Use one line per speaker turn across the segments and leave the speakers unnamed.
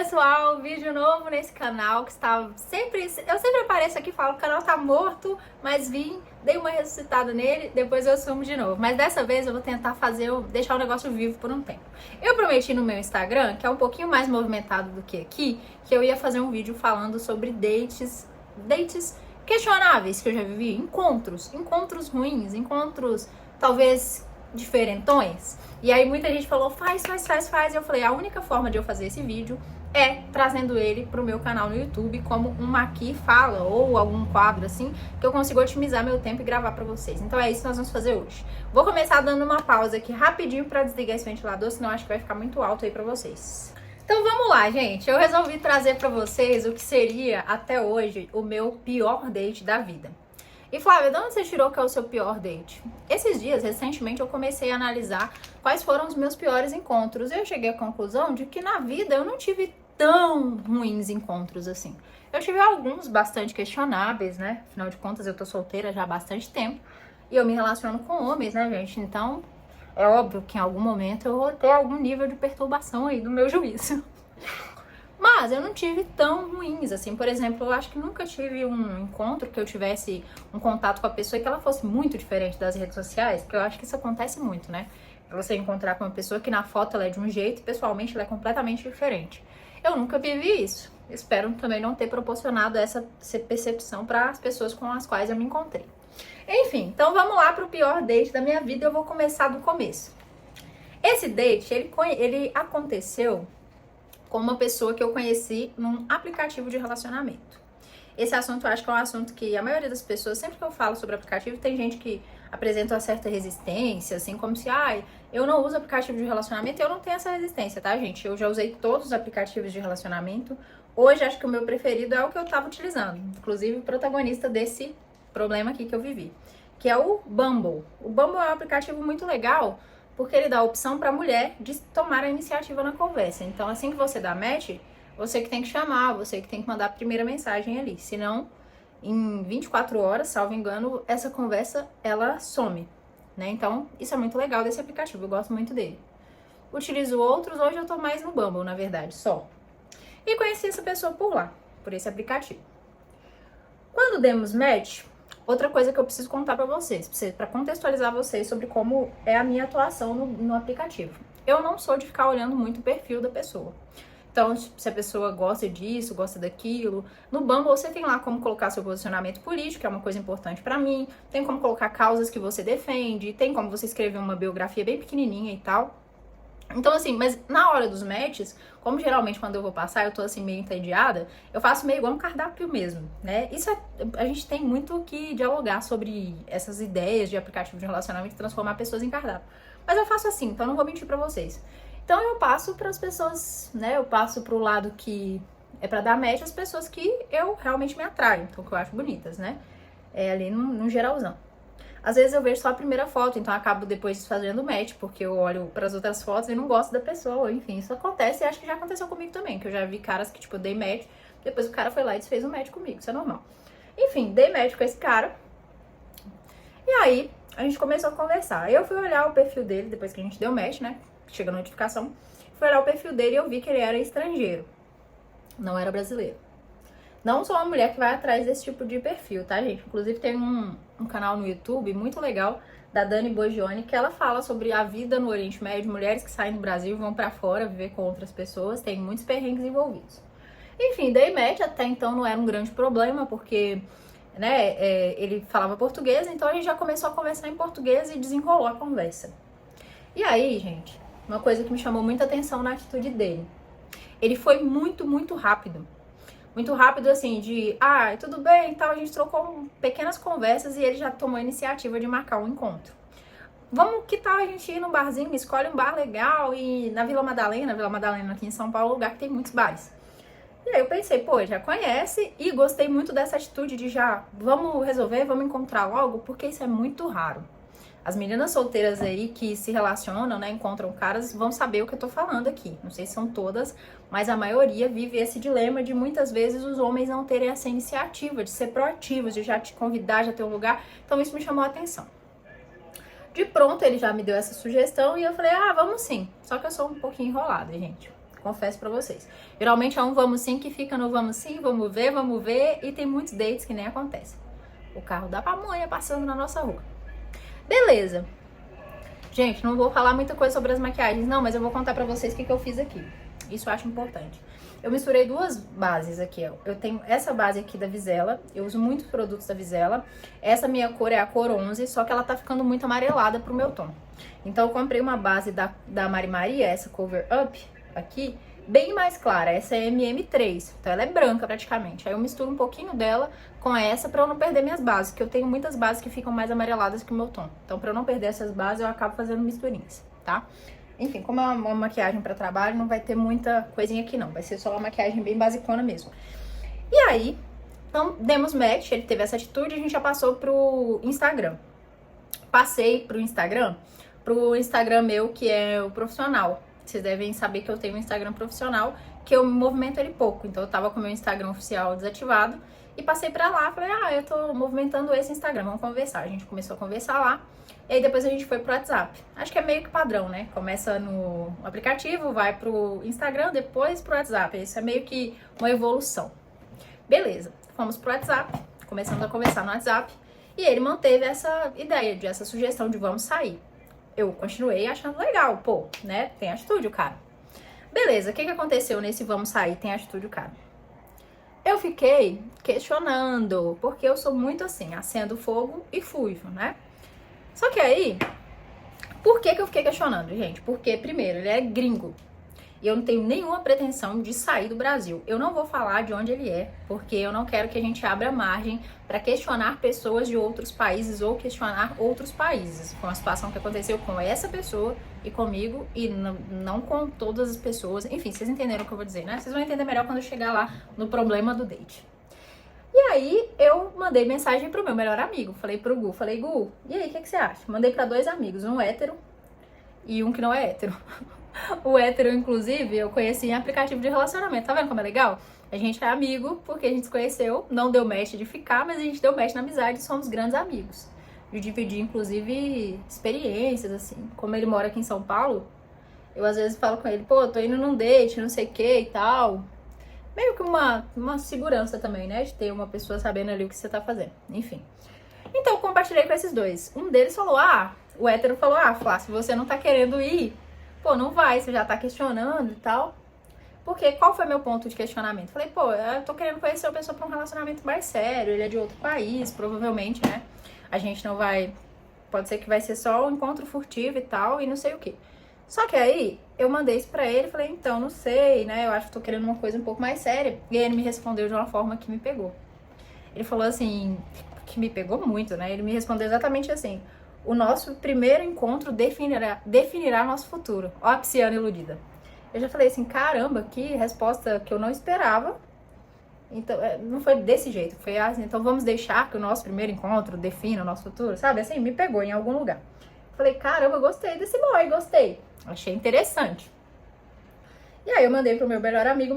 pessoal, vídeo novo nesse canal que está eu sempre apareço aqui e falo, o canal tá morto, mas dei uma ressuscitada nele, depois eu sumo de novo. Mas dessa vez eu vou tentar deixar o negócio vivo por um tempo. Eu prometi no meu Instagram, que é um pouquinho mais movimentado do que aqui, que eu ia fazer um vídeo falando sobre dates questionáveis que eu já vivi, encontros ruins, encontros talvez diferentões. E aí muita gente falou, faz. E eu falei, a única forma de eu fazer esse vídeo é trazendo ele pro meu canal no YouTube como uma aqui fala, ou algum quadro assim, que eu consigo otimizar meu tempo e gravar pra vocês. Então é isso que nós vamos fazer hoje. Vou começar dando uma pausa aqui rapidinho pra desligar esse ventilador, senão acho que vai ficar muito alto aí pra vocês. Então vamos lá, gente. Eu resolvi trazer pra vocês o que seria, até hoje, o meu pior date da vida. E Flávia, de onde você tirou que é o seu pior date? Esses dias, recentemente, eu comecei a analisar quais foram os meus piores encontros. E eu cheguei à conclusão de que na vida eu não tive tão ruins encontros assim. Eu tive alguns bastante questionáveis, né? Afinal de contas, eu tô solteira já há bastante tempo. E eu me relaciono com homens, né, gente? Então, é óbvio que em algum momento eu vou ter algum nível de perturbação aí do meu juízo. Mas eu não tive tão ruins, assim, por exemplo, eu acho que nunca tive um encontro que eu tivesse um contato com a pessoa e que ela fosse muito diferente das redes sociais, porque eu acho que isso acontece muito, né? Você encontrar com uma pessoa que na foto ela é de um jeito e pessoalmente ela é completamente diferente. Eu nunca vivi isso. Espero também não ter proporcionado essa percepção para as pessoas com as quais eu me encontrei. Enfim, então vamos lá para o pior date da minha vida, eu vou começar do começo. Esse date, ele aconteceu com uma pessoa que eu conheci num aplicativo de relacionamento. Esse assunto eu acho que é um assunto que a maioria das pessoas, sempre que eu falo sobre aplicativo, tem gente que apresenta uma certa resistência, assim, como se, eu não uso aplicativo de relacionamento, eu não tenho essa resistência, tá, gente? Eu já usei todos os aplicativos de relacionamento. Hoje, acho que o meu preferido é o que eu tava utilizando, inclusive o protagonista desse problema aqui que eu vivi, que é o Bumble. O Bumble é um aplicativo muito legal, porque ele dá a opção para a mulher de tomar a iniciativa na conversa. Então, assim que você dá match, você que tem que chamar, você que tem que mandar a primeira mensagem ali. Senão, em 24 horas, salvo engano, essa conversa, ela some, né? Então, isso é muito legal desse aplicativo, eu gosto muito dele. Utilizo outros, hoje eu tô mais no Bumble, na verdade, só. E conheci essa pessoa por lá, por esse aplicativo. Quando demos match, outra coisa que eu preciso contar pra vocês, pra contextualizar vocês sobre como é a minha atuação no aplicativo. Eu não sou de ficar olhando muito o perfil da pessoa. Então, se a pessoa gosta disso, gosta daquilo. No Bumble, você tem lá como colocar seu posicionamento político, que é uma coisa importante pra mim. Tem como colocar causas que você defende. Tem como você escrever uma biografia bem pequenininha e tal. Então, assim, mas na hora dos matches, como geralmente quando eu vou passar, eu tô assim meio entediada, eu faço meio igual um cardápio mesmo, né? A gente tem muito que dialogar sobre essas ideias de aplicativo de relacionamento e transformar pessoas em cardápio. Mas eu faço assim, então não vou mentir pra vocês. Então eu passo pras pessoas, né? Eu passo pro lado que é pra dar match as pessoas que eu realmente me atraio, então que eu acho bonitas, né? É ali no geralzão. Às vezes eu vejo só a primeira foto, então eu acabo depois fazendo match, porque eu olho pras outras fotos e não gosto da pessoa. Enfim, isso acontece e acho que já aconteceu comigo também, que eu já vi caras que, tipo, eu dei match, depois o cara foi lá e desfez um match comigo, isso é normal. Enfim, dei match com esse cara, e aí a gente começou a conversar. Eu fui olhar o perfil dele, depois que a gente deu match, né, chega a notificação, fui olhar o perfil dele e eu vi que ele era estrangeiro, não era brasileiro. Não sou uma mulher que vai atrás desse tipo de perfil, tá, gente? Inclusive tem um canal no YouTube muito legal da Dani Bogione, que ela fala sobre a vida no Oriente Médio, mulheres que saem do Brasil e vão pra fora viver com outras pessoas, tem muitos perrengues envolvidos. Enfim, dei match, até então não era um grande problema, porque, né, ele falava português, então a gente já começou a conversar em português e desenrolou a conversa. E aí, gente, uma coisa que me chamou muita atenção na atitude dele. Ele foi muito rápido. Muito rápido, assim, tudo bem e tal, a gente trocou pequenas conversas e ele já tomou a iniciativa de marcar um encontro. Que tal a gente ir num barzinho, escolhe um bar legal e na Vila Madalena aqui em São Paulo, é um lugar que tem muitos bares. E aí eu pensei, já conhece e gostei muito dessa atitude de vamos resolver, vamos encontrar logo, porque isso é muito raro. As meninas solteiras aí que se relacionam, né, encontram caras, vão saber o que eu tô falando aqui. Não sei se são todas, mas a maioria vive esse dilema de muitas vezes os homens não terem essa iniciativa, de ser proativos, de já te convidar, já ter um lugar. Então isso me chamou a atenção. De pronto ele já me deu essa sugestão e eu falei, vamos sim. Só que eu sou um pouquinho enrolada, gente. confesso pra vocês. Geralmente é um vamos sim que fica no vamos sim, vamos ver, e tem muitos dates que nem acontecem. O carro da pamonha passando na nossa rua. Beleza. Gente, não vou falar muita coisa sobre as maquiagens, não, mas eu vou contar pra vocês o que eu fiz aqui. Isso eu acho importante. Eu misturei duas bases aqui, ó. Eu tenho essa base aqui da Vizela, eu uso muitos produtos da Vizela. Essa minha cor é a cor 11, só que ela tá ficando muito amarelada pro meu tom. Então eu comprei uma base da Mari Maria, essa Cover Up aqui, bem mais clara. Essa é MM3, então ela é branca praticamente. Aí eu misturo um pouquinho dela com essa pra eu não perder minhas bases, que eu tenho muitas bases que ficam mais amareladas que o meu tom. Então pra eu não perder essas bases, eu acabo fazendo misturinhas, tá? Enfim, como é uma maquiagem pra trabalho, não vai ter muita coisinha aqui não. Vai ser só uma maquiagem bem basicona mesmo. E aí, então, demos match, ele teve essa atitude, a gente já passou pro Instagram. Passei pro Instagram meu, que é o profissional. Vocês devem saber que eu tenho um Instagram profissional, que eu movimento ele pouco. Então, eu tava com o meu Instagram oficial desativado e passei pra lá. Falei, eu tô movimentando esse Instagram, vamos conversar. A gente começou a conversar lá. E aí depois a gente foi pro WhatsApp. Acho que é meio que padrão, né? Começa no aplicativo, vai pro Instagram, depois pro WhatsApp. Isso é meio que uma evolução. Beleza, fomos pro WhatsApp, começamos a conversar no WhatsApp. E ele manteve essa ideia, essa sugestão de vamos sair. Eu continuei achando legal, pô, né? Tem atitude o cara. Beleza, o que aconteceu nesse vamos sair, tem atitude o cara? Eu fiquei questionando, porque eu sou muito assim, acendo fogo e fujo, né? Só que aí, por que eu fiquei questionando, gente? Porque, primeiro, ele é gringo. E eu não tenho nenhuma pretensão de sair do Brasil. Eu não vou falar de onde ele é, porque eu não quero que a gente abra margem para questionar pessoas de outros países ou questionar outros países. Foi uma situação que aconteceu com essa pessoa e comigo, e não com todas as pessoas. Enfim, vocês entenderam o que eu vou dizer, né? Vocês vão entender melhor quando eu chegar lá no problema do date. E aí, eu mandei mensagem pro meu melhor amigo. Falei pro Gu, Gu, e aí, o que você acha? Mandei pra 2 amigos, um hétero e um que não é hétero. O hétero, inclusive, eu conheci em aplicativo de relacionamento. Tá vendo como é legal? A gente é amigo porque a gente se conheceu, não deu match de ficar, mas a gente deu match na amizade e somos grandes amigos. De dividir, inclusive, experiências, assim. Como ele mora aqui em São Paulo, eu às vezes falo com ele, pô, tô indo num date, não sei o que e tal. Meio que uma segurança também, né? De ter uma pessoa sabendo ali o que você tá fazendo. Enfim. Então, eu compartilhei com esses dois. Um deles falou, o hétero falou, Flá, se você não tá querendo ir, pô, não vai, você já tá questionando e tal. Porque qual foi meu ponto de questionamento? Falei, pô, eu tô querendo conhecer uma pessoa pra um relacionamento mais sério, ele é de outro país, provavelmente, né? A gente não vai... Pode ser que vai ser só um encontro furtivo e tal, e não sei o quê. Só que aí, eu mandei isso pra ele, falei, então, não sei, né, eu acho que tô querendo uma coisa um pouco mais séria. E aí ele me respondeu de uma forma que me pegou. Ele falou assim, que me pegou muito, né, ele me respondeu exatamente assim, o nosso primeiro encontro definirá nosso futuro. Ó a pisciana iludida. Eu já falei assim, caramba, que resposta que eu não esperava. Então, não foi desse jeito, foi assim, então vamos deixar que o nosso primeiro encontro defina o nosso futuro, sabe, assim, me pegou em algum lugar. Falei, caramba, eu gostei desse boy, gostei. Achei interessante. E aí eu mandei pro meu melhor amigo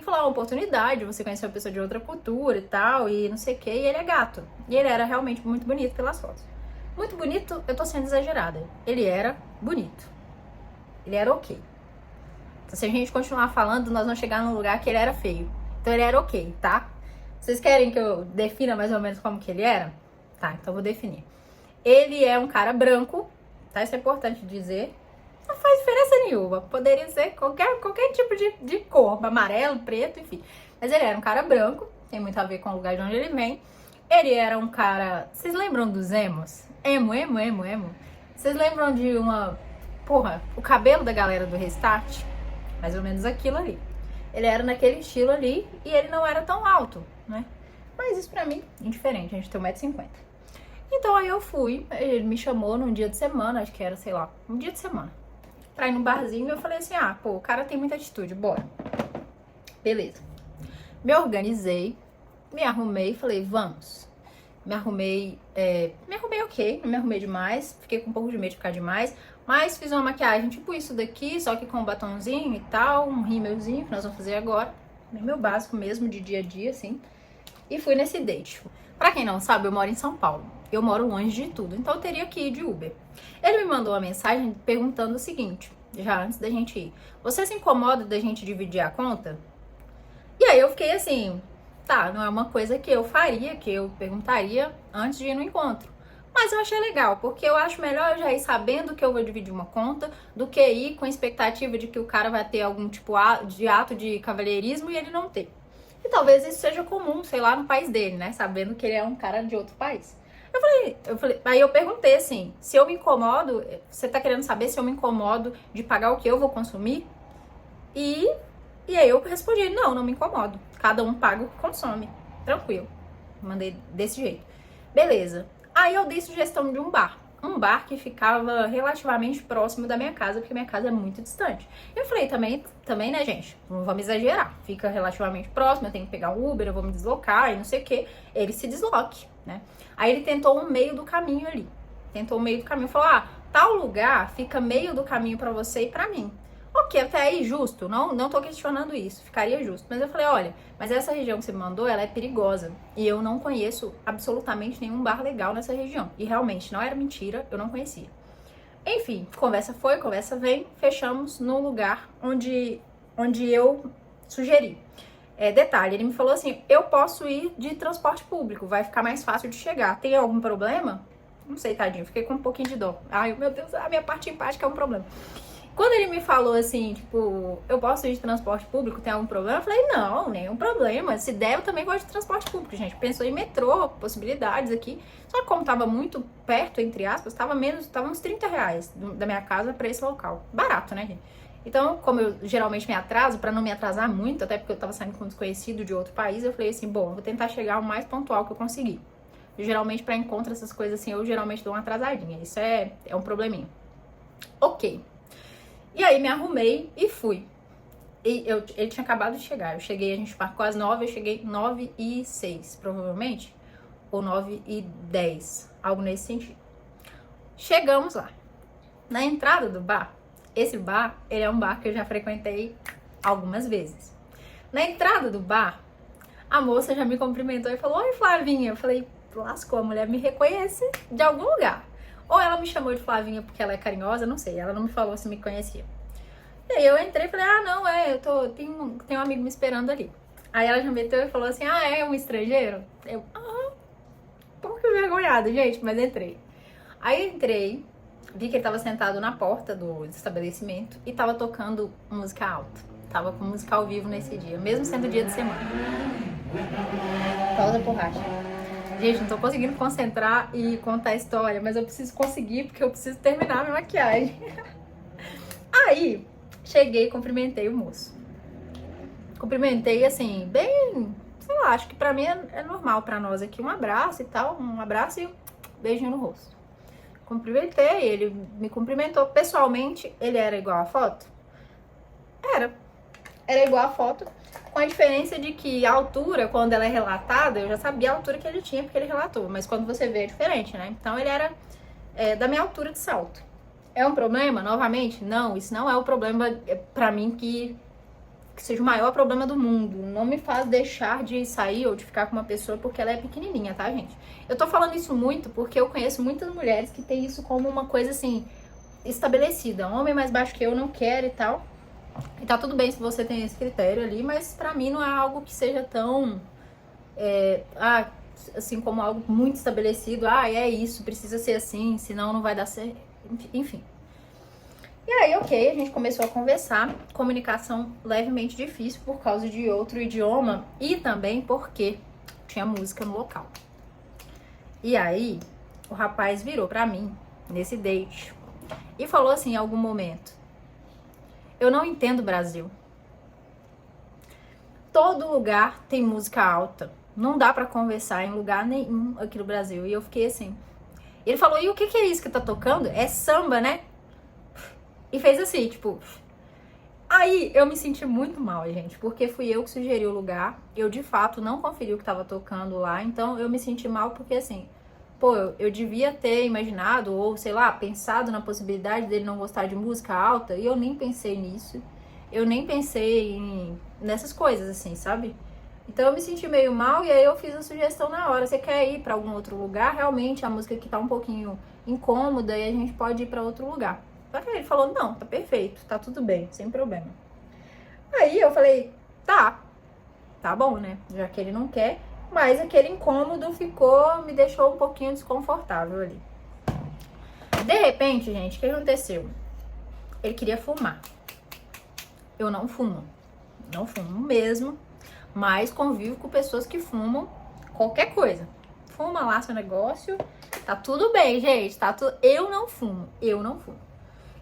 falou, oportunidade, você conheceu uma pessoa de outra cultura e tal, e não sei o que, e ele é gato. E ele era realmente muito bonito pelas fotos. Muito bonito, eu tô sendo exagerada. Ele era bonito. Ele era ok. Então se a gente continuar falando, nós vamos chegar num lugar que ele era feio. Então ele era ok, tá? Vocês querem que eu defina mais ou menos como que ele era? Tá, então eu vou definir. Ele é um cara branco, tá? Isso é importante dizer. Não faz diferença nenhuma. Poderia ser qualquer tipo de cor, amarelo, preto, enfim. Mas ele era um cara branco, tem muito a ver com o lugar de onde ele vem. Ele era um cara... Vocês lembram dos emos? Emo. Vocês lembram de uma... Porra, o cabelo da galera do Restart? Mais ou menos aquilo ali. Ele era naquele estilo ali e ele não era tão alto, né? Mas isso pra mim, indiferente. A gente tem 1,50 m. Então aí eu fui, ele me chamou num dia de semana, acho que era, sei lá, um dia de semana, pra ir num barzinho, e eu falei assim, pô, o cara tem muita atitude, bora. Beleza. Me organizei, me arrumei, falei, vamos. Me arrumei ok, não me arrumei demais, fiquei com um pouco de medo de ficar demais, mas fiz uma maquiagem tipo isso daqui, só que com um batonzinho e tal, um rímelzinho que nós vamos fazer agora, meu básico mesmo, de dia a dia, assim, e fui nesse date. Pra quem não sabe, eu moro em São Paulo. Eu moro longe de tudo, então eu teria que ir de Uber. Ele me mandou uma mensagem perguntando o seguinte, já antes da gente ir. Você se incomoda da gente dividir a conta? E aí eu fiquei assim, tá, não é uma coisa que eu faria, que eu perguntaria antes de ir no encontro. Mas eu achei legal, porque eu acho melhor eu já ir sabendo que eu vou dividir uma conta do que ir com a expectativa de que o cara vai ter algum tipo de ato de cavalheirismo e ele não ter. E talvez isso seja comum, sei lá, no país dele, né? Sabendo que ele é um cara de outro país. Aí eu perguntei assim, se eu me incomodo, você tá querendo saber se eu me incomodo de pagar o que eu vou consumir? E aí eu respondi, não me incomodo. Cada um paga o que consome. Tranquilo. Mandei desse jeito. Beleza. Aí eu dei sugestão de um bar. Um bar que ficava relativamente próximo da minha casa, porque minha casa é muito distante. Eu falei, também, né, gente? Não vamos exagerar. Fica relativamente próximo, eu tenho que pegar um Uber, eu vou me deslocar e não sei o quê. Ele se desloque, né? Aí ele tentou um meio do caminho ali. Falou, tal lugar fica meio do caminho pra você e pra mim. Ok, até aí justo, não tô questionando isso, ficaria justo. Mas eu falei, olha, mas essa região que você me mandou, ela é perigosa. E eu não conheço absolutamente nenhum bar legal nessa região. E realmente, não era mentira, eu não conhecia. Enfim, conversa foi, conversa vem, fechamos no lugar onde eu sugeri. Detalhe, ele me falou assim, eu posso ir de transporte público, vai ficar mais fácil de chegar. Tem algum problema? Não sei, tadinho, fiquei com um pouquinho de dó. Ai, meu Deus, a minha parte empática é um problema. Quando ele me falou assim, tipo, eu posso ir de transporte público, tem algum problema? Eu falei, não, nenhum problema. Se der, eu também gosto de transporte público, gente. Pensou em metrô, possibilidades aqui. Só que como tava muito perto, entre aspas, tava uns R$30 da minha casa pra esse local. Barato, né, gente? Então, como eu geralmente me atraso, pra não me atrasar muito, até porque eu tava saindo com um desconhecido de outro país, eu falei assim, bom, vou tentar chegar o mais pontual que eu conseguir. Geralmente, pra encontrar essas coisas assim, eu geralmente dou uma atrasadinha. Isso é um probleminha. Ok. E aí me arrumei e fui. Ele tinha acabado de chegar. Eu cheguei, a gente marcou às 9, eu cheguei 9h06, provavelmente. Ou 9h10, algo nesse sentido. Chegamos lá. Na entrada do bar, esse bar, ele é um bar que eu já frequentei algumas vezes. Na entrada do bar, a moça já me cumprimentou e falou, oi, Flavinha. Eu falei, lascou, a mulher me reconhece de algum lugar. Ou ela me chamou de Flavinha porque ela é carinhosa, não sei. Ela não me falou se me conhecia. E aí eu entrei e falei, não, tem um amigo me esperando ali. Aí ela já meteu e falou assim, é um estrangeiro? Eu, um pouco envergonhada, gente, mas entrei. Aí entrei, vi que ele tava sentado na porta do estabelecimento e tava tocando música alta. Tava com música ao vivo nesse dia, mesmo sendo dia de semana. Pausa por racha. Gente, não tô conseguindo concentrar e contar a história, mas eu preciso conseguir porque eu preciso terminar a minha maquiagem. Aí, cheguei e cumprimentei o moço. Cumprimentei, assim, bem, sei lá, acho que pra mim é normal pra nós aqui. Um abraço e tal, um abraço e um beijinho no rosto. Cumprimentei, ele me cumprimentou pessoalmente. Ele era igual à foto? Era igual à foto. Com a diferença de que a altura, quando ela é relatada, eu já sabia a altura que ele tinha porque ele relatou, mas quando você vê é diferente, né? Então ele era da minha altura de salto. É um problema? Novamente, não, isso não é o problema pra mim que seja o maior problema do mundo. Não me faz deixar de sair ou de ficar com uma pessoa porque ela é pequenininha, tá, gente? Eu tô falando isso muito porque eu conheço muitas mulheres que têm isso como uma coisa assim, estabelecida. Um homem mais baixo que eu não quero e tal. E tá tudo bem se você tem esse critério ali, mas pra mim não é algo que seja tão, assim, como algo muito estabelecido. É isso, precisa ser assim, senão não vai dar certo. Enfim. E aí, ok, a gente começou a conversar. Comunicação levemente difícil por causa de outro idioma e também porque tinha música no local. E aí, o rapaz virou pra mim, nesse date, e falou assim em algum momento, eu não entendo o Brasil. Todo lugar tem música alta. Não dá pra conversar em lugar nenhum aqui no Brasil. E eu fiquei assim. Ele falou, e o que é isso que tá tocando? É samba, né? E fez assim, tipo... Aí eu me senti muito mal, gente. Porque fui eu que sugeri o lugar. Eu, de fato, não conferi o que tava tocando lá. Então, eu me senti mal porque, assim... Pô, eu devia ter imaginado, ou sei lá, pensado na possibilidade dele não gostar de música alta, e eu nem pensei nisso. Eu nem pensei nessas coisas, assim, sabe? Então eu me senti meio mal, e aí eu fiz a sugestão na hora. Você quer ir pra algum outro lugar? Realmente, a música aqui tá um pouquinho incômoda, e a gente pode ir pra outro lugar. Só que ele falou, não, tá perfeito, tá tudo bem, sem problema. Aí eu falei, tá bom, né? Já que ele não quer, mas aquele incômodo me deixou um pouquinho desconfortável ali. De repente, gente, o que aconteceu? Ele queria fumar. Eu não fumo mesmo, mas convivo com pessoas que fumam qualquer coisa. Fuma lá seu negócio, tá tudo bem, gente, tá tudo... Eu não fumo.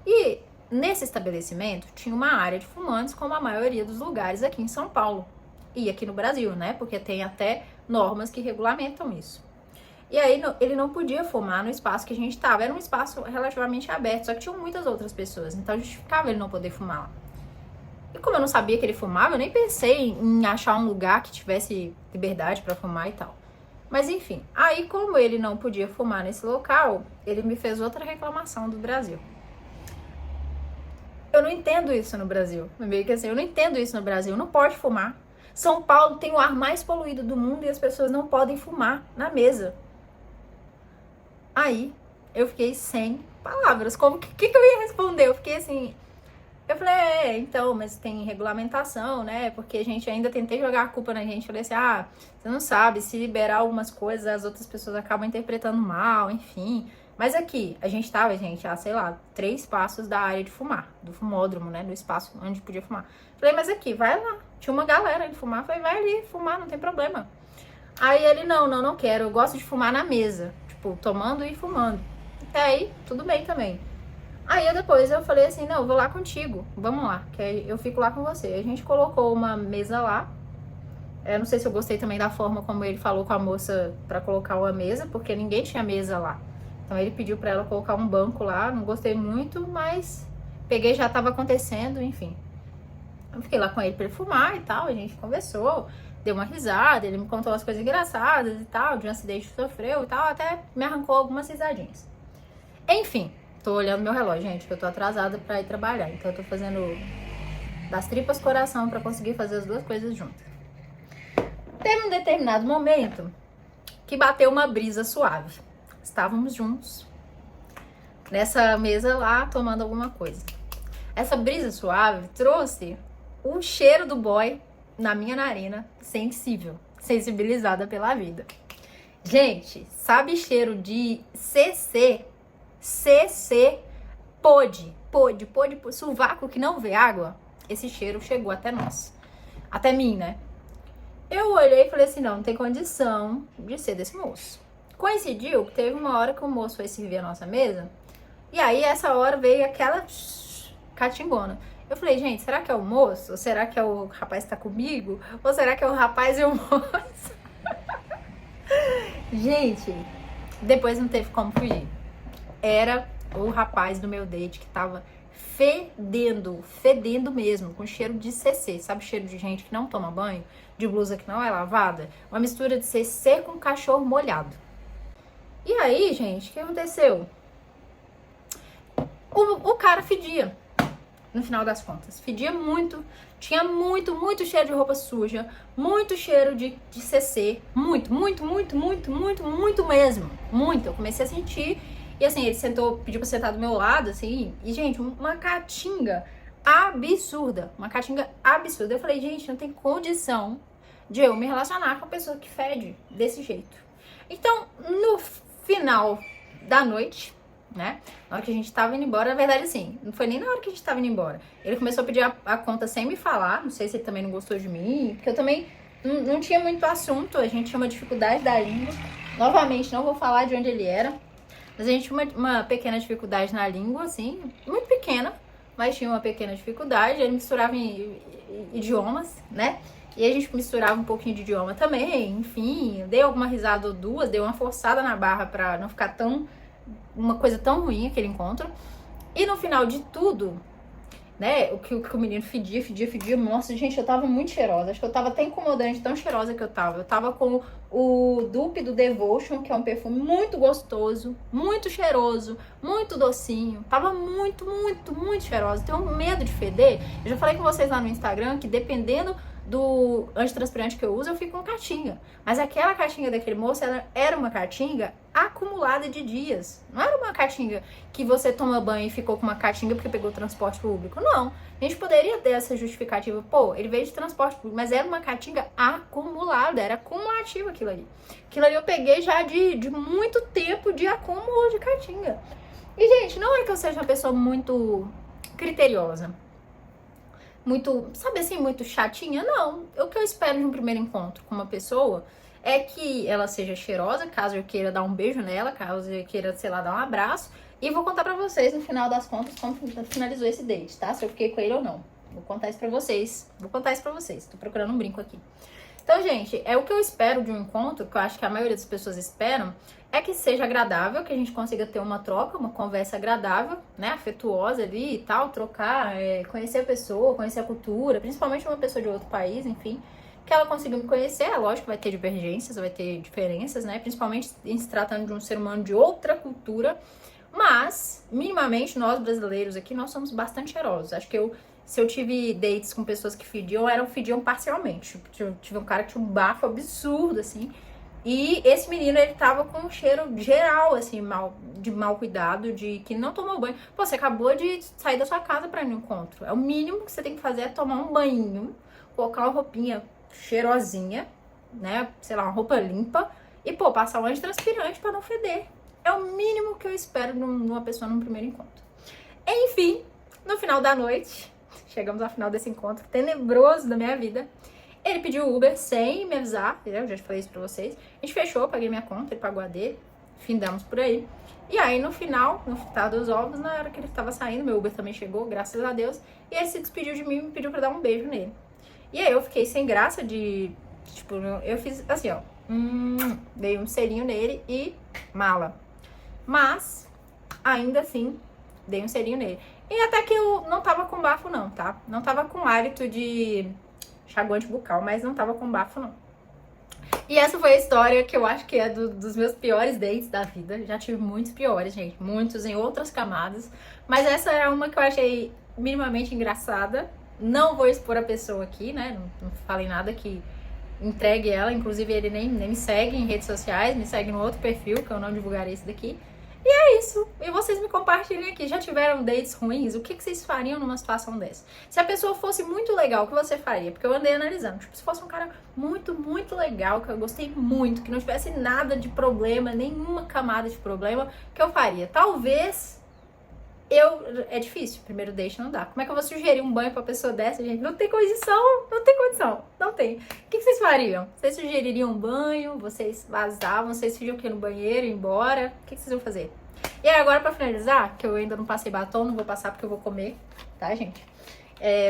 E nesse estabelecimento tinha uma área de fumantes, como a maioria dos lugares aqui em São Paulo e aqui no Brasil, né? Porque tem até normas que regulamentam isso. E aí ele não podia fumar no espaço que a gente tava. Era um espaço relativamente aberto, só que tinham muitas outras pessoas, então justificava ele não poder fumar lá. E como eu não sabia que ele fumava, eu nem pensei em achar um lugar que tivesse liberdade pra fumar e tal. Mas enfim, aí como ele não podia fumar nesse local, ele me fez outra reclamação do Brasil. Eu não entendo isso no Brasil. Meio que assim, eu não entendo isso no Brasil. Não pode fumar. São Paulo tem o ar mais poluído do mundo e as pessoas não podem fumar na mesa. Aí eu fiquei sem palavras. Como que eu ia responder? Eu fiquei assim... Eu falei, então, mas tem regulamentação, né? Porque a gente ainda tentei jogar a culpa na gente. Falei assim, você não sabe, se liberar algumas coisas, as outras pessoas acabam interpretando mal, enfim. Mas aqui, a gente tava, sei lá, 3 passos da área de fumar, do fumódromo, né? Do espaço onde podia fumar. Falei, mas aqui, vai lá. Tinha uma galera de fumar. Falei, vai ali fumar, não tem problema. Aí ele, não quero, eu gosto de fumar na mesa. Tipo, tomando e fumando. Até aí, tudo bem também. Aí depois eu falei assim, não, eu vou lá contigo, vamos lá, que aí eu fico lá com você. A gente colocou uma mesa lá. Eu não sei se eu gostei também da forma como ele falou com a moça pra colocar uma mesa, porque ninguém tinha mesa lá. Então ele pediu pra ela colocar um banco lá, não gostei muito, mas peguei, já tava acontecendo, enfim. Eu fiquei lá com ele pra ele fumar e tal, a gente conversou, deu uma risada, ele me contou as coisas engraçadas e tal, de um acidente que sofreu e tal, até me arrancou algumas risadinhas. Enfim. Tô olhando meu relógio, gente, que eu tô atrasada pra ir trabalhar. Então eu tô fazendo das tripas coração pra conseguir fazer as duas coisas juntas. Teve um determinado momento que bateu uma brisa suave. Estávamos juntos nessa mesa lá, tomando alguma coisa. Essa brisa suave trouxe o cheiro do boy na minha narina, sensibilizada pela vida. Gente, sabe cheiro de CC, pode, sovaco que não vê água? Esse cheiro chegou até nós, até mim, né? Eu olhei e falei assim, não tem condição de ser desse moço. Coincidiu que teve uma hora que o moço foi servir a nossa mesa, e aí essa hora veio aquela catingona. Eu falei, gente, será que é o moço? Ou será que é o rapaz que tá comigo? Ou será que é o rapaz e o moço? Gente, depois não teve como fugir. Era o rapaz do meu date que tava fedendo mesmo, com cheiro de CC, sabe, cheiro de gente que não toma banho, de blusa que não é lavada, uma mistura de CC com cachorro molhado. E aí, gente, o que aconteceu? O cara fedia, no final das contas, fedia muito, tinha muito cheiro de roupa suja, muito cheiro de CC, muito mesmo, muito, eu comecei a sentir. E assim, ele pediu pra sentar do meu lado, assim, e, gente, uma caatinga absurda. Eu falei, gente, não tem condição de eu me relacionar com uma pessoa que fede desse jeito. Então, no final da noite, né, na hora que a gente tava indo embora, na verdade, assim, não foi nem na hora que a gente tava indo embora. Ele começou a pedir a conta sem me falar, não sei se ele também não gostou de mim, porque eu também não tinha muito assunto, a gente tinha uma dificuldade da língua. Novamente, não vou falar de onde ele era. Mas a gente tinha uma pequena dificuldade na língua, assim, muito pequena, mas tinha uma pequena dificuldade. Ele misturava em idiomas, né? E a gente misturava um pouquinho de idioma também, enfim. Dei alguma risada ou duas, dei uma forçada na barra pra não ficar uma coisa tão ruim aquele encontro. E no final de tudo, né, o que o menino fedia, nossa, gente, eu tava muito cheirosa, acho que eu tava até incomodante, tão cheirosa que eu tava com o dupe do Devotion, que é um perfume muito gostoso, muito cheiroso, muito docinho, tava muito cheirosa, tenho medo de feder. Eu já falei com vocês lá no Instagram que dependendo do antitranspirante que eu uso, eu fico com catinga. Mas aquela catinga daquele moço, ela era uma catinga acumulada de dias. Não era uma catinga que você toma banho e ficou com uma catinga porque pegou transporte público. Não. A gente poderia ter essa justificativa. Pô, ele veio de transporte público, mas era uma catinga acumulada, era acumulativo aquilo ali. Aquilo ali eu peguei já de muito tempo de acúmulo de catinga. E, gente, não é que eu seja uma pessoa muito criteriosa, muito, sabe assim, muito chatinha, não. O que eu espero de um primeiro encontro com uma pessoa é que ela seja cheirosa, caso eu queira dar um beijo nela, caso eu queira, sei lá, dar um abraço. E vou contar pra vocês, no final das contas, como finalizou esse date, tá? Se eu fiquei com ele ou não. Vou contar isso pra vocês. Tô procurando um brinco aqui. Então, gente, é o que eu espero de um encontro, que eu acho que a maioria das pessoas esperam, é que seja agradável, que a gente consiga ter uma troca, uma conversa agradável, né, afetuosa ali e tal, trocar, conhecer a pessoa, conhecer a cultura, principalmente uma pessoa de outro país, enfim, que ela consiga me conhecer. É lógico que vai ter divergências, vai ter diferenças, né, principalmente em se tratando de um ser humano de outra cultura, mas, minimamente, nós brasileiros aqui, nós somos bastante cheirosos. Acho que se eu tive dates com pessoas que fediam parcialmente. Tive um cara que tinha um bafo absurdo, assim. E esse menino, ele tava com um cheiro geral, assim, de mal cuidado, de que não tomou banho. Pô, você acabou de sair da sua casa pra ir no encontro. É o mínimo que você tem que fazer é tomar um banho, colocar uma roupinha cheirosinha, né? Sei lá, uma roupa limpa. E, pô, passar um antitranspirante pra não feder. É o mínimo que eu espero numa pessoa num primeiro encontro. Enfim, no final da noite, chegamos ao final desse encontro tenebroso da minha vida. Ele pediu Uber sem me avisar, eu já falei isso pra vocês. A gente fechou, paguei minha conta, ele pagou a dele, findamos por aí. E aí no final, no fritar dos ovos, na hora que ele tava saindo, meu Uber também chegou, graças a Deus. E ele se despediu de mim e me pediu pra dar um beijo nele. E aí eu fiquei sem graça tipo, eu fiz assim, ó. Dei um selinho nele e mala. Mas, ainda assim, dei um selinho nele. E até que eu não tava com bafo não, tá? Não tava com hálito de enxaguante bucal, mas não tava com bafo não. E essa foi a história que eu acho que é dos meus piores dates da vida. Já tive muitos piores, gente. Muitos em outras camadas. Mas essa é uma que eu achei minimamente engraçada. Não vou expor a pessoa aqui, né? Não falei nada que entregue ela. Inclusive, ele nem me segue em redes sociais. Me segue no outro perfil, que eu não divulgarei esse daqui. E é isso. E vocês me compartilhem aqui. Já tiveram dates ruins? O que vocês fariam numa situação dessa? Se a pessoa fosse muito legal, o que você faria? Porque eu andei analisando. Tipo, se fosse um cara muito, muito legal, que eu gostei muito, que não tivesse nada de problema, nenhuma camada de problema, o que eu faria? Talvez é difícil. Primeiro date não dá. Como é que eu vou sugerir um banho pra pessoa dessa, gente? Não tem condição. Não tem condição. Não tem. O que vocês fariam? Vocês sugeririam um banho? Vocês vazavam? Vocês fingiam que iam no banheiro e ir embora? O que vocês iam fazer? E aí, agora pra finalizar, que eu ainda não passei batom, não vou passar porque eu vou comer, tá, gente?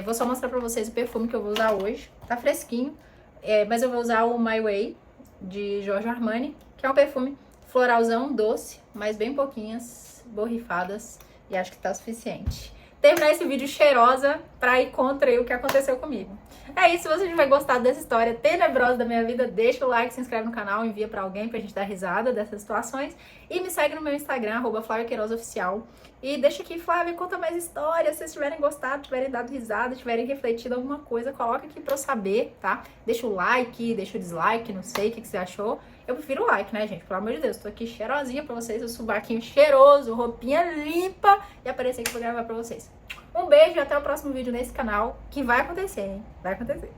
Vou só mostrar pra vocês o perfume que eu vou usar hoje. Tá fresquinho, mas eu vou usar o My Way, de Giorgio Armani, que é um perfume floralzão, doce, mas bem pouquinhas borrifadas, e acho que tá o suficiente. Terminar esse vídeo cheirosa pra ir contra o que aconteceu comigo. É isso, se você tiver gostado dessa história tenebrosa da minha vida, deixa o like, se inscreve no canal, envia pra alguém pra gente dar risada dessas situações. E me segue no meu Instagram, @FlaviaQueirozOficial. E deixa aqui, Flávia, conta mais histórias. Se vocês tiverem gostado, tiverem dado risada, tiverem refletido alguma coisa, coloca aqui pra eu saber, tá? Deixa o like, deixa o dislike, não sei o que você achou. Eu prefiro o like, né, gente? Pelo amor de Deus, tô aqui cheirosinha pra vocês, o sovaquinho cheiroso, roupinha limpa, e aparecer aqui pra gravar pra vocês. Um beijo e até o próximo vídeo nesse canal, que vai acontecer, hein? Vai acontecer.